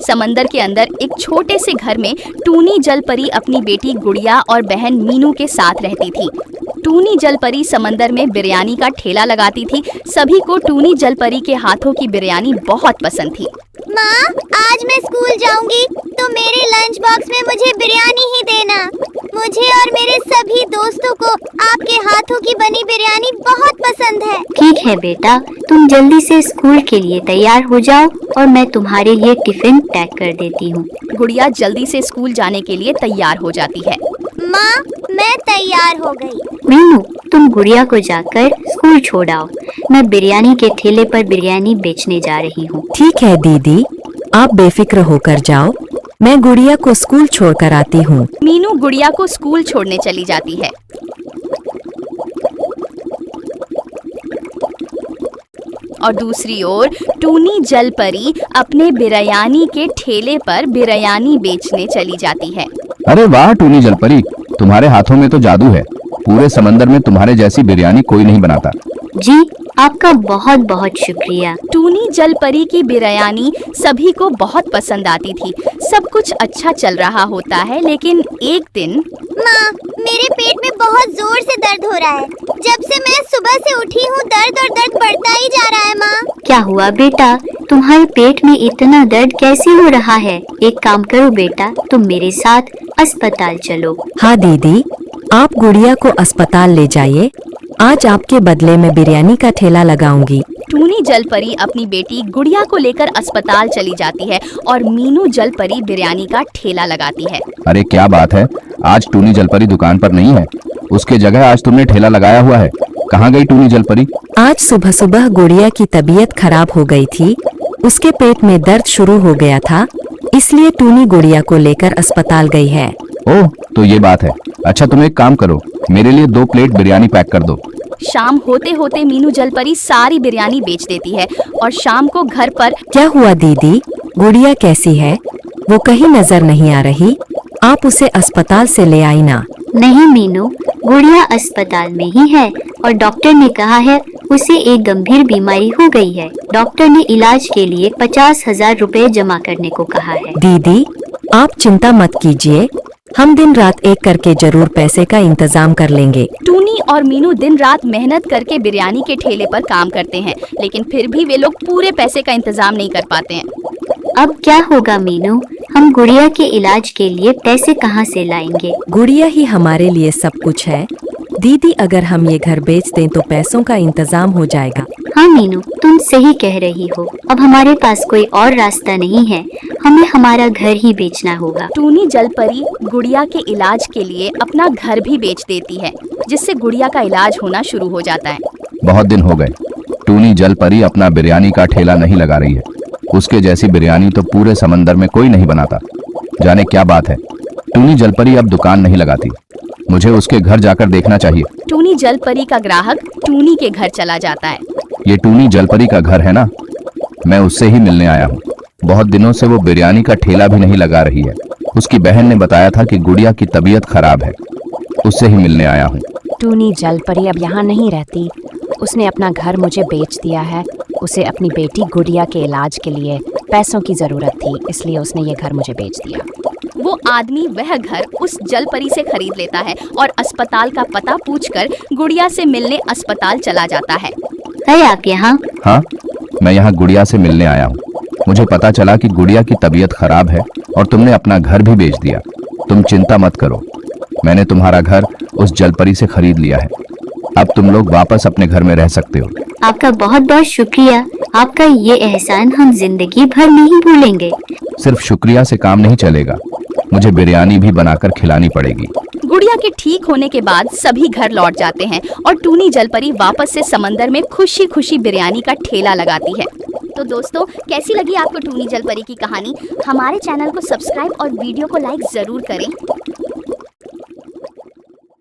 समंदर के अंदर एक छोटे से घर में टूनी जलपरी अपनी बेटी गुड़िया और बहन मीनू के साथ रहती थी। टूनी जलपरी समंदर में बिरयानी का ठेला लगाती थी। सभी को टूनी जलपरी के हाथों की बिरयानी बहुत पसंद थी। माँ, आज मैं स्कूल जाऊंगी तो मेरे लंच बॉक्स में मुझे बिरयानी ही देना। मुझे और मेरे सभी दोस्तों को आपके हाथों की बनी बिरयानी बहुत पसंद है। ठीक है बेटा, तुम जल्दी से स्कूल के लिए तैयार हो जाओ और मैं तुम्हारे लिए टिफिन पैक कर देती हूँ। गुड़िया जल्दी से स्कूल जाने के लिए तैयार हो जाती है। माँ, मैं तैयार हो गई। मीनू, तुम गुड़िया को जाकर स्कूल छोड़ आओ। मैं बिरयानी के ठेले पर बिरयानी बेचने जा रही हूँ। ठीक है दीदी, आप बेफिक्र होकर जाओ, मैं गुड़िया को स्कूल छोड़कर आती हूँ। मीनू गुड़िया को स्कूल छोड़ने चली जाती है। और दूसरी ओर टूनी जलपरी अपने बिरयानी के ठेले पर बिरयानी बेचने चली जाती है। अरे वाह टूनी जलपरी, तुम्हारे हाथों में तो जादू है। पूरे समंदर में तुम्हारे जैसी बिरयानी कोई नहीं बनाता। जी, आपका बहुत बहुत शुक्रिया। टूनी जलपरी की बिरयानी सभी को बहुत पसंद आती थी। सब कुछ अच्छा चल रहा होता है, लेकिन एक दिन माँ, मेरे पेट में बहुत जोर से दर्द हो रहा है। जब से मैं सुबह से उठी हूँ दर्द बढ़ता ही जा रहा है। माँ, क्या हुआ बेटा, तुम्हारे पेट में इतना दर्द कैसे हो रहा है? एक काम करो बेटा, तुम मेरे साथ अस्पताल चलो। हाँ दीदी, आप गुड़िया को अस्पताल ले जाइए। आज आपके बदले में बिरयानी का ठेला लगाऊंगी। टूनी जलपरी अपनी बेटी गुड़िया को लेकर अस्पताल चली जाती है और मीनू जलपरी बिरयानी का ठेला लगाती है। अरे क्या बात है, आज टूनी जलपरी दुकान पर नहीं है, उसके जगह आज तुमने ठेला लगाया हुआ है। कहाँ गई टूनी जलपरी? आज सुबह सुबह गुड़िया की तबीयत खराब हो गई थी। उसके पेट में दर्द शुरू हो गया था, इसलिए टूनी गुड़िया को लेकर अस्पताल गई है। ओह, तो ये बात है। अच्छा तुम एक काम करो, मेरे लिए 2 प्लेट बिरयानी पैक कर दो। शाम होते होते मीनू जलपरी सारी बिरयानी बेच देती है और शाम को घर पर क्या हुआ दीदी, गुड़िया कैसी है? वो कहीं नजर नहीं आ रही। आप उसे अस्पताल से ले आई ना। नहीं मीनू, गुड़िया अस्पताल में ही है और डॉक्टर ने कहा है उसे एक गंभीर बीमारी हो गई है। डॉक्टर ने इलाज के लिए 50,000 रुपए जमा करने को कहा है। दीदी, आप चिंता मत कीजिए, हम दिन रात एक करके जरूर पैसे का इंतजाम कर लेंगे। टूनी और मीनू दिन रात मेहनत करके बिरयानी के ठेले पर काम करते हैं, लेकिन फिर भी वे लोग पूरे पैसे का इंतजाम नहीं कर पाते हैं। अब क्या होगा मीनू, हम गुड़िया के इलाज के लिए पैसे कहाँ से लाएंगे? गुड़िया ही हमारे लिए सब कुछ है। दीदी, अगर हम ये घर बेच दें तो पैसों का इंतजाम हो जाएगा। हाँ मीनू, तुम सही कह रही हो। अब हमारे पास कोई और रास्ता नहीं है, हमें हमारा घर ही बेचना होगा। टूनी जलपरी गुड़िया के इलाज के लिए अपना घर भी बेच देती है, जिससे गुड़िया का इलाज होना शुरू हो जाता है। बहुत दिन हो गए, टूनी जलपरी अपना बिरयानी का ठेला नहीं लगा रही है। उसके जैसी बिरयानी तो पूरे समंदर में कोई नहीं बनाता। जाने क्या बात है, टूनी जलपरी अब दुकान नहीं लगाती। मुझे उसके घर जाकर देखना चाहिए। टूनी जलपरी का ग्राहक टूनी के घर चला जाता है। ये टूनी जलपरी का घर है ना? मैं उससे ही मिलने आया हूँ। बहुत दिनों से वो बिरयानी का ठेला भी नहीं लगा रही है। उसकी बहन ने बताया था कि गुड़िया की तबीयत खराब है, उससे ही मिलने आया हूँ। टूनी जलपरी अब यहाँ नहीं रहती। उसने अपना घर मुझे बेच दिया है। उसे अपनी बेटी गुड़िया के इलाज के लिए पैसों की जरूरत थी, इसलिए उसने ये घर मुझे बेच दिया। वो आदमी वह घर उस जलपरी से खरीद लेता है और अस्पताल का पता पूछकर गुड़िया से मिलने अस्पताल चला जाता है। है आप यहाँ? हाँ, मैं यहाँ गुड़िया से मिलने आया हूँ। मुझे पता चला कि गुड़िया की तबीयत खराब है और तुमने अपना घर भी बेच दिया। तुम चिंता मत करो, मैंने तुम्हारा घर उस जलपरी से खरीद लिया है। अब तुम लोग वापस अपने घर में रह सकते हो। आपका बहुत बहुत शुक्रिया। आपका ये एहसान हम जिंदगी भर नहीं भूलेंगे। सिर्फ शुक्रिया से काम नहीं चलेगा, मुझे बिरयानी भी बनाकर खिलानी पड़ेगी। गुड़िया के ठीक होने के बाद सभी घर लौट जाते हैं और टूनी जलपरी वापस से समंदर में खुशी खुशी बिरयानी का ठेला लगाती है। तो दोस्तों, कैसी लगी आपको टूनी जलपरी की कहानी? हमारे चैनल को सब्सक्राइब और वीडियो को लाइक जरूर करें।